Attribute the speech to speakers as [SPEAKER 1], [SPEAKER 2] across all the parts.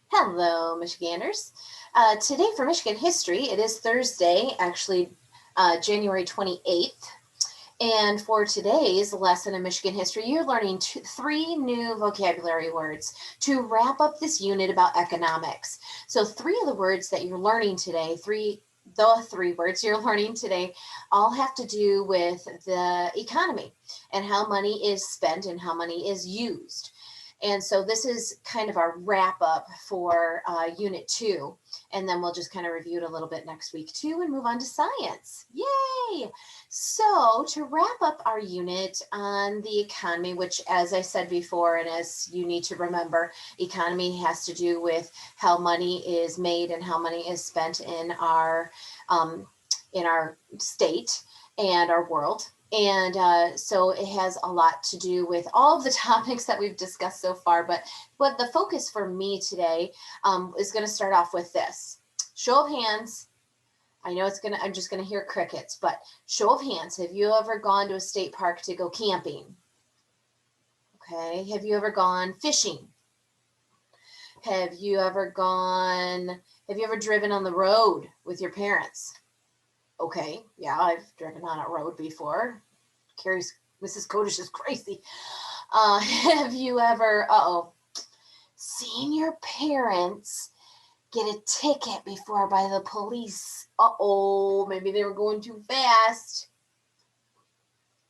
[SPEAKER 1] Hello, Michiganders. Today for Michigan history, it is Thursday, actually January 28th. And for today's lesson in Michigan history, you're learning three new vocabulary words to wrap up this unit about economics. So three of the words that you're learning today, the three words you're learning today all have to do with the economy and how money is spent and how money is used. And so this is kind of our wrap up for Unit 2. And then we'll just kind of review it a little bit next week too and move on to science. Yay! So to wrap up our unit on the economy, which as I said before, and as you need to remember, economy has to do with how money is made and how money is spent in our state and our world. And so it has a lot to do with all of the topics that we've discussed so far. But the focus for me today is going to start off with this. Show of hands. I know I'm just going to hear crickets, but show of hands. Have you ever gone to a state park to go camping? Okay. Have you ever gone fishing? Have you ever driven on the road with your parents? Okay, yeah, I've driven on a road before. Mrs. Kodish is crazy. Have you ever, seen your parents get a ticket before by the police? Maybe they were going too fast.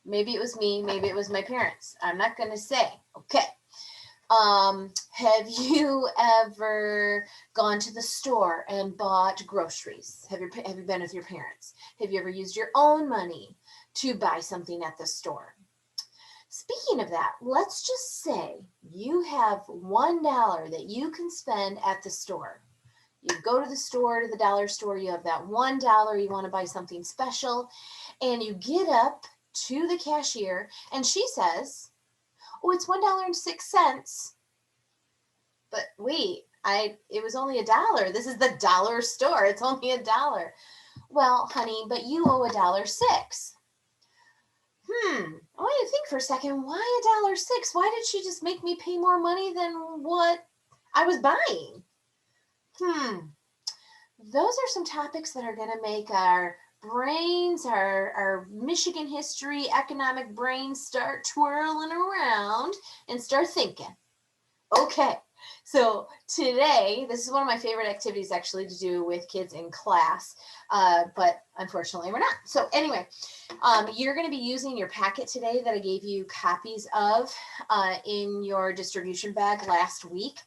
[SPEAKER 1] Maybe it was me, maybe it was my parents. I'm not going to say. Okay. Have you ever gone to the store and bought groceries? Have you been with your parents? Have you ever used your own money to buy something at the store? Speaking of that, let's just say you have $1 that you can spend at the store. You go to the store, to the dollar store, you have that $1, you want to buy something special, and you get up to the cashier and she says, "Oh, it's $1.06. But wait, it was only $1. This is the dollar store. It's only $1. Well, honey, but you owe $1.06. I want you to think for a second. Why $1.06? Why did she just make me pay more money than what I was buying? Those are some topics that are going to make our brains, our Michigan history, economic brains start twirling around and start thinking. Okay, so today, this is one of my favorite activities actually to do with kids in class, but unfortunately we're not. So anyway, you're going to be using your packet today that I gave you copies of in your distribution bag last week.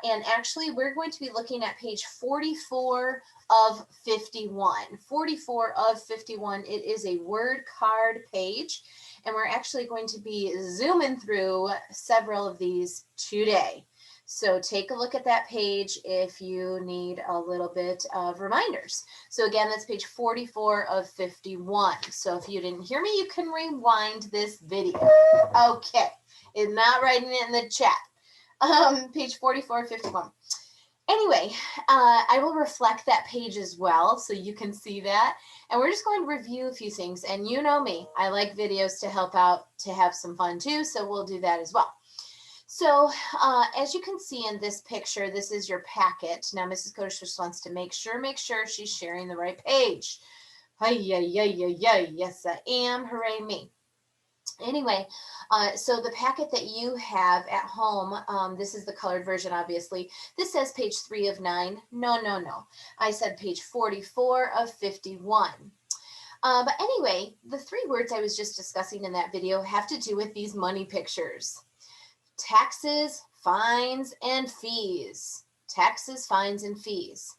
[SPEAKER 1] And actually, we're going to be looking at page 44 of 51. 44 of 51. It is a word card page, and we're actually going to be zooming through several of these today. So take a look at that page if you need a little bit of reminders. So again, that's page 44 of 51. So if you didn't hear me, you can rewind this video. Okay, it's not writing it in the chat. Page 44 of 51. Anyway, I will reflect that page as well so you can see that. And we're just going to review a few things. And you know me, I like videos to help out, to have some fun too, so we'll do that as well. So as you can see in this picture, this is your packet. Now, Mrs. Kodish just wants to make sure she's sharing the right page. Yes, I am. Hooray me. Anyway, so the packet that you have at home, this is the colored version, obviously. This says page 3 of 9. No. I said page 44 of 51. But anyway, the three words I was just discussing in that video have to do with these money pictures. Taxes, fines, and fees. Taxes, fines, and fees.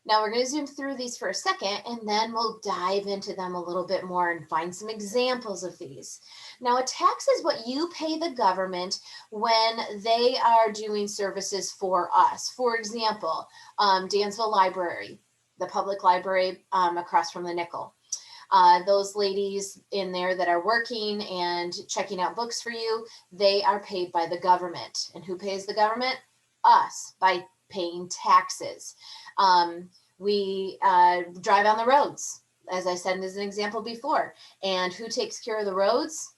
[SPEAKER 1] Now we're going to zoom through these for a second, and then we'll dive into them a little bit more and find some examples of these. Now, a tax is what you pay the government when they are doing services for us. For example, Dansville Library, the public library across from the Nickel. Those ladies in there that are working and checking out books for you, they are paid by the government. And who pays the government? Us, by paying taxes. We drive on the roads, as I said as an example before. And who takes care of the roads?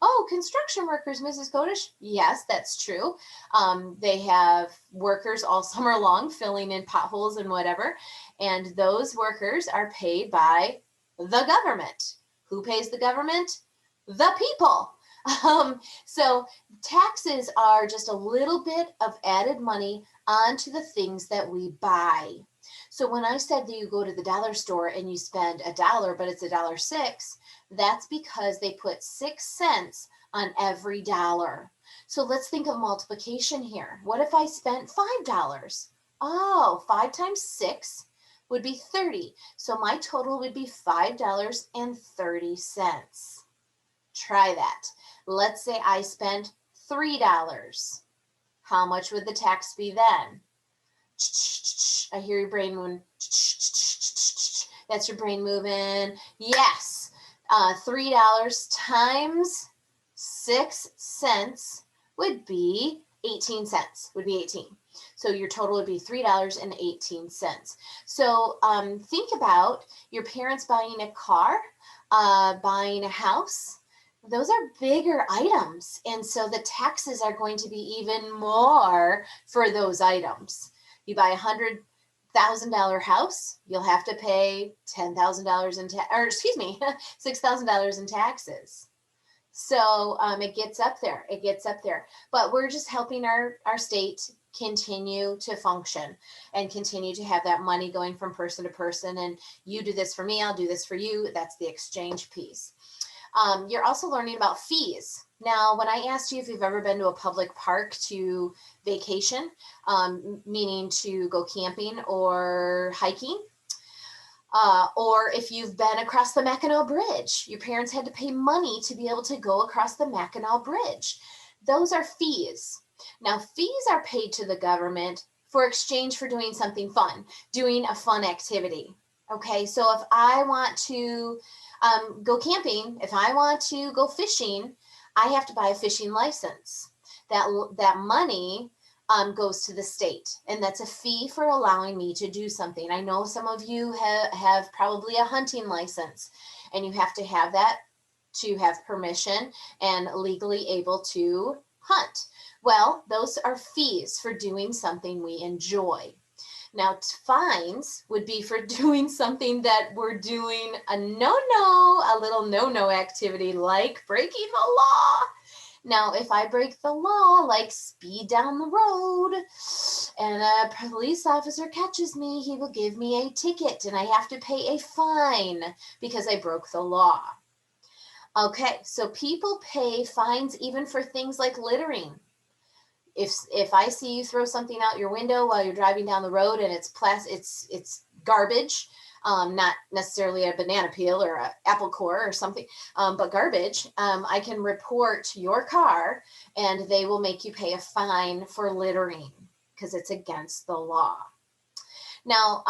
[SPEAKER 1] Oh, construction workers, Mrs. Kodish? Yes, that's true. They have workers all summer long filling in potholes and whatever. And those workers are paid by the government. Who pays the government? The people. So taxes are just a little bit of added money onto the things that we buy. So when I said that you go to the dollar store and you spend $1, but it's $1.06, that's because they put 6 cents on every dollar. So let's think of multiplication here. What if I spent $5? Oh, 5 times 6 would be 30. So my total would be $5.30. Try that. Let's say I spent $3. How much would the tax be then? I hear your brain moving. That's your brain moving. Yes. $3 times 6 cents would be 18 cents, would be 18. So your total would be $3.18. So think about your parents buying a car, buying a house. Those are bigger items. And so the taxes are going to be even more for those items. You buy $100,000 house, you'll have to pay $10,000 in $6,000 in taxes. So it gets up there. It gets up there. But we're just helping our state continue to function and continue to have that money going from person to person. And you do this for me, I'll do this for you. That's the exchange piece. You're also learning about fees. Now, when I asked you if you've ever been to a public park to vacation, meaning to go camping or hiking, or if you've been across the Mackinac Bridge, your parents had to pay money to be able to go across the Mackinac Bridge. Those are fees. Now, fees are paid to the government for exchange for doing something fun, doing a fun activity. Okay, so if I want to go camping, if I want to go fishing, I have to buy a fishing license. That money goes to the state, and that's a fee for allowing me to do something. I know some of you have probably a hunting license, and you have to have that to have permission and legally able to hunt. Well, those are fees for doing something we enjoy. Now, fines would be for doing something that we're doing a little no-no activity like breaking the law. Now, if I break the law, like speed down the road, and a police officer catches me, he will give me a ticket and I have to pay a fine because I broke the law. Okay, so people pay fines even for things like littering. If I see you throw something out your window while you're driving down the road and it's garbage, not necessarily a banana peel or an apple core or something, but garbage, I can report your car and they will make you pay a fine for littering because it's against the law. Now,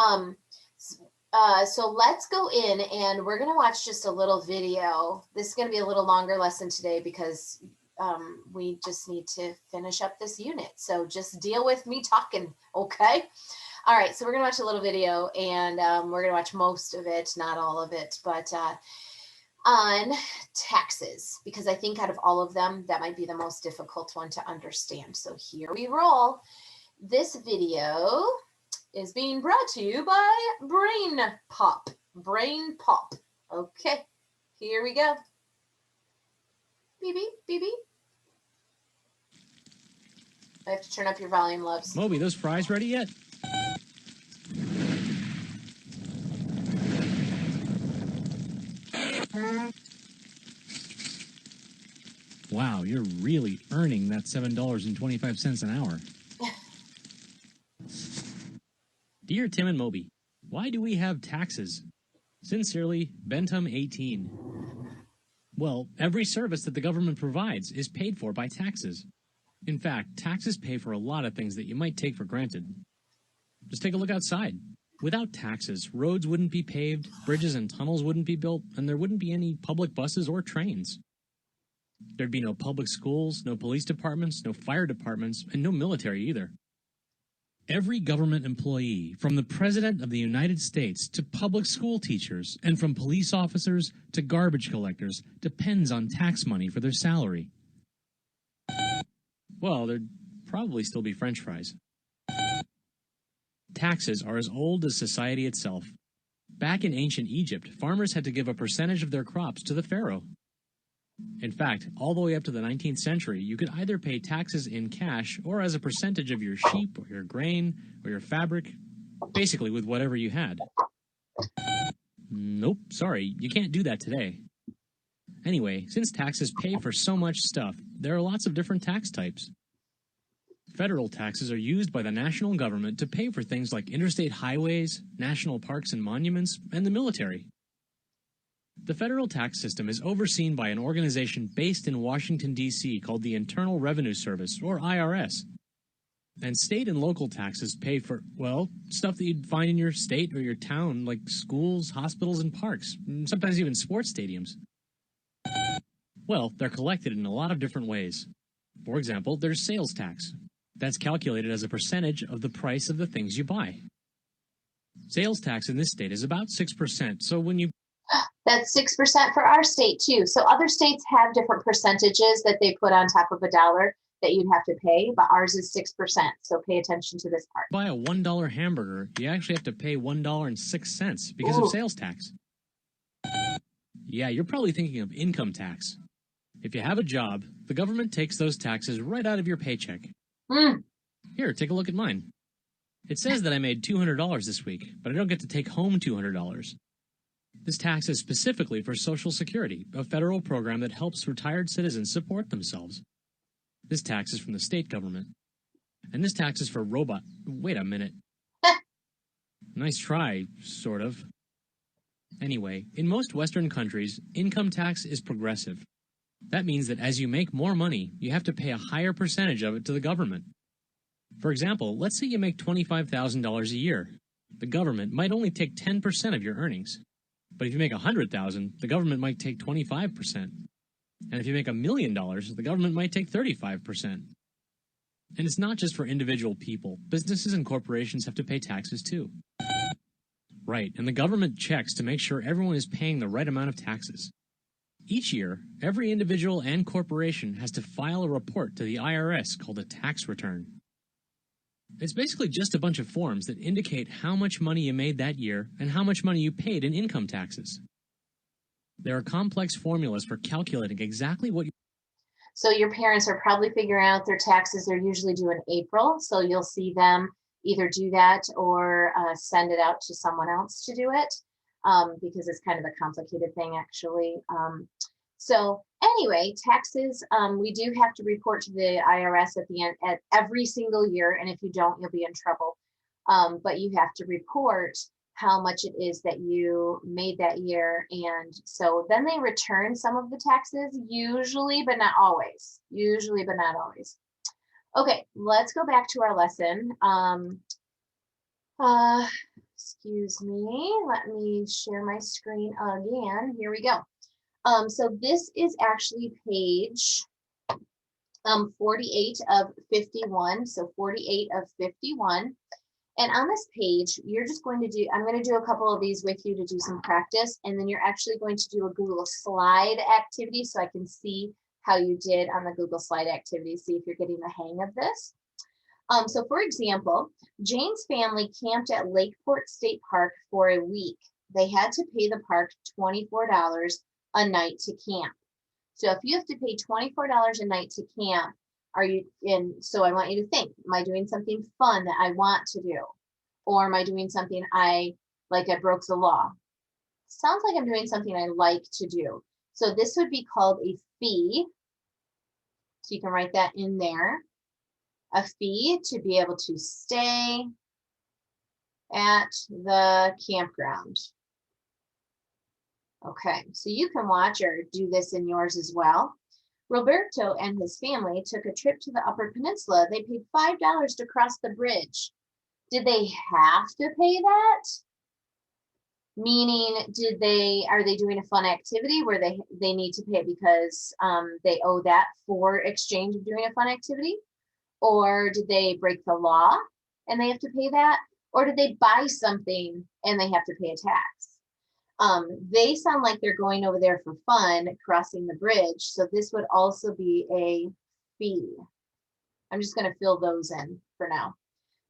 [SPEAKER 1] so let's go in and we're going to watch just a little video. This is going to be a little longer lesson today because we just need to finish up this unit. So just deal with me talking, okay? All right, so we're gonna watch a little video and we're gonna watch most of it, not all of it, but on taxes, because I think out of all of them, that might be the most difficult one to understand. So here we roll. This video is being brought to you by Brain Pop. Brain Pop. Okay, here we go. Beep, beep, beep, beep. I have to turn up your volume, loves.
[SPEAKER 2] Moby, those fries ready yet? Wow, you're really earning that $7.25 an hour. Dear Tim and Moby, why do we have taxes? Sincerely, Bentham 18. Well, every service that the government provides is paid for by taxes. In fact, taxes pay for a lot of things that you might take for granted. Just take a look outside. Without taxes, roads wouldn't be paved, bridges and tunnels wouldn't be built, and there wouldn't be any public buses or trains. There'd be no public schools, no police departments, no fire departments, and no military either. Every government employee, from the President of the United States to public school teachers, and from police officers to garbage collectors, depends on tax money for their salary. Well, there'd probably still be French fries. Taxes are as old as society itself. Back in ancient Egypt, farmers had to give a percentage of their crops to the pharaoh. In fact, all the way up to the 19th century, you could either pay taxes in cash or as a percentage of your sheep or your grain or your fabric, basically with whatever you had. Nope, sorry, you can't do that today. Anyway, since taxes pay for so much stuff, there are lots of different tax types. Federal taxes are used by the national government to pay for things like interstate highways, national parks and monuments, and the military. The federal tax system is overseen by an organization based in Washington, D.C. called the Internal Revenue Service, or IRS. And state and local taxes pay for, well, stuff that you'd find in your state or your town, like schools, hospitals, and parks, and sometimes even sports stadiums. Well, they're collected in a lot of different ways. For example, there's sales tax. That's calculated as a percentage of the price of the things you buy. Sales tax in this state is about 6%, so when you
[SPEAKER 1] That's 6% for our state too. So other states have different percentages that they put on top of a dollar that you'd have to pay, but ours is 6%. So pay attention to this part.
[SPEAKER 2] buy a $1 hamburger, you actually have to pay $1.06 because
[SPEAKER 1] Ooh.
[SPEAKER 2] of sales tax. Yeah, you're probably thinking of income tax. If you have a job, the government takes those taxes right out of your paycheck. Here, take a look at mine. It says that I made $200 this week, but I don't get to take home $200. This tax is specifically for Social Security, a federal program that helps retired citizens support themselves. This tax is from the state government. And this tax is for robot. Wait a minute. Nice try, sort of. Anyway, in most Western countries, income tax is progressive. That means that as you make more money, you have to pay a higher percentage of it to the government. For example, let's say you make $25,000 a year. The government might only take 10% of your earnings. But if you make $100,000, the government might take 25%. And if you make $1 million, the government might take 35%. And it's not just for individual people. Businesses and corporations have to pay taxes too. Right, and the government checks to make sure everyone is paying the right amount of taxes. Each year, every individual and corporation has to file a report to the IRS called a tax return. It's basically just a bunch of forms that indicate how much money you made that year and how much money you paid in income taxes. There are complex formulas for calculating exactly what you...
[SPEAKER 1] So your parents are probably figuring out their taxes. They're usually due in April. So you'll see them either do that or send it out to someone else to do it because it's kind of a complicated thing, actually. So anyway, taxes, we do have to report to the IRS at the end at every single year. And if you don't, you'll be in trouble. But you have to report how much it is that you made that year. And so then they return some of the taxes, usually, but not always. Usually, but not always. Okay, let's go back to our lesson. Excuse me, let me share my screen again. Here we go. So this is actually page 48 of 51. So 48 of 51. And on this page, you're just going to do, I'm going to do a couple of these with you to do some practice. And then you're actually going to do a Google Slide activity so I can see how you did on the Google Slide activity, see if you're getting the hang of this. So for example, Jane's family camped at Lakeport State Park for a week. They had to pay the park $24 a night to camp. So if you have to pay $24 a night to camp, are you in? So I want you to think, am I doing something fun that I want to do? Or am I doing something I broke the law? Sounds like I'm doing something I like to do. So this would be called a fee. So you can write that in there. A fee to be able to stay at the campground. Okay, so you can watch or do this in yours as well. Roberto and his family took a trip to the Upper Peninsula. They paid $5 to cross the bridge. Did they have to pay that? Meaning, are they doing a fun activity where they need to pay it because they owe that for exchange of doing a fun activity? Or did they break the law? and they have to pay that? Or did they buy something and they have to pay a tax? They sound like they're going over there for fun, crossing the bridge. So this would also be a fee. I'm just going to fill those in for now.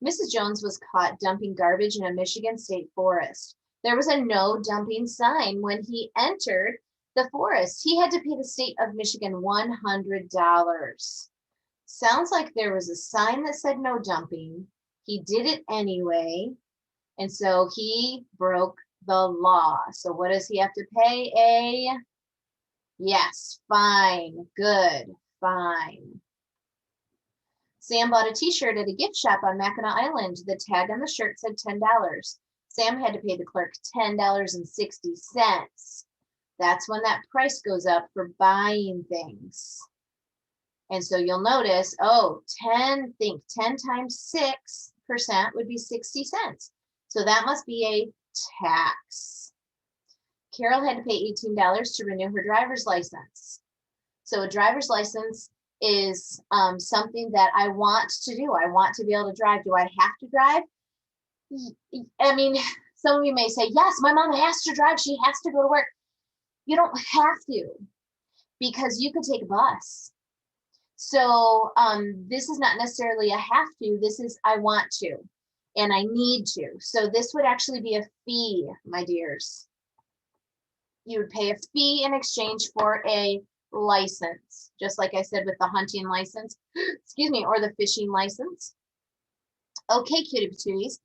[SPEAKER 1] Mrs. Jones was caught dumping garbage in a Michigan state forest. There was a no dumping sign when he entered the forest. He had to pay the state of Michigan $100. Sounds like there was a sign that said no dumping. He did it anyway, and so he broke the law. So what does he have to pay? Yes, fine. Good, fine. Sam bought a t-shirt at a gift shop on Mackinac Island. The tag on the shirt said $10. Sam had to pay the clerk $10.60. That's when that price goes up for buying things. And so you'll notice, 10 times 6% would be 60 cents. So that must be a tax. Carol had to pay $18 to renew her driver's license. So a driver's license is something that I want to do. I want to be able to drive. Do I have to drive? I mean, some of you may say, yes, my mom has to drive. She has to go to work. You don't have to, because you could take a bus. So this is not necessarily a have to. This is I want to, and I need to. So this would actually be a fee, my dears. You would pay a fee in exchange for a license, just like I said with the hunting license, excuse me, or the fishing license. Okay, cutie patooties.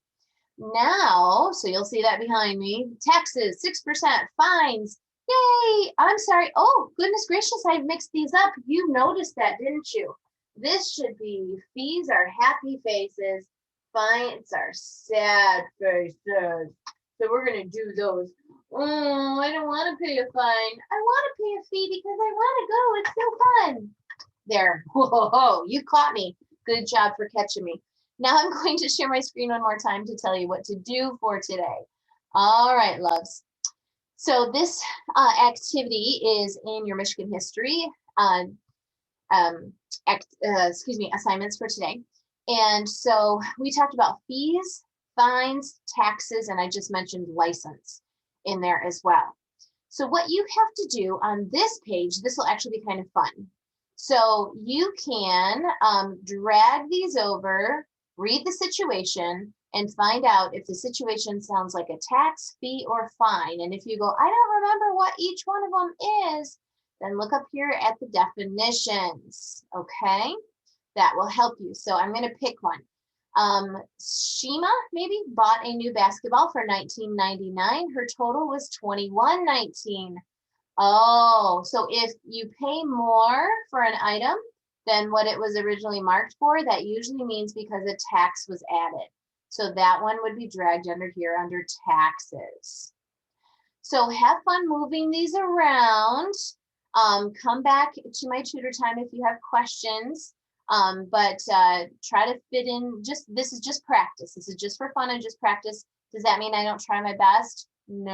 [SPEAKER 1] Now, so you'll see that behind me, taxes, 6%, fines, yay, I'm sorry. Oh, goodness gracious, I mixed these up. You noticed that, didn't you? This should be fees are happy faces, fines are sad faces. So we're going to do those. Oh, I don't want to pay a fine. I want to pay a fee because I want to go. It's so fun. There. Whoa, you caught me. Good job for catching me. Now I'm going to share my screen one more time to tell you what to do for today. All right, loves. So this activity is in your Michigan history, assignments for today. And so we talked about fees, fines, taxes, and I just mentioned license in there as well. So what you have to do on this page, this will actually be kind of fun. So you can drag these over, read the situation, and find out if the situation sounds like a tax, fee, or fine. And if you go, I don't remember what each one of them is, then look up here at the definitions, okay? That will help you. So I'm going to pick one. Shima maybe bought a new basketball for $19.99. Her total was $21.19. Oh, so if you pay more for an item than what it was originally marked for, that usually means because a tax was added. So that one would be dragged under here under taxes. So have fun moving these around. Come back to my tutor time if you have questions. But try to fit in, this is just practice. This is just for fun and just practice. Does that mean I don't try my best? No,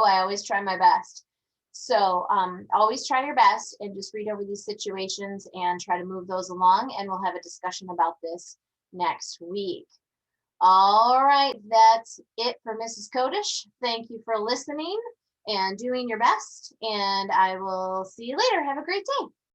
[SPEAKER 1] I always try my best. So always try your best and just read over these situations and try to move those along, and we'll have a discussion about this next week. All right, that's it for Mrs. Kodish. Thank you for listening and doing your best, and I will see you later. Have a great day.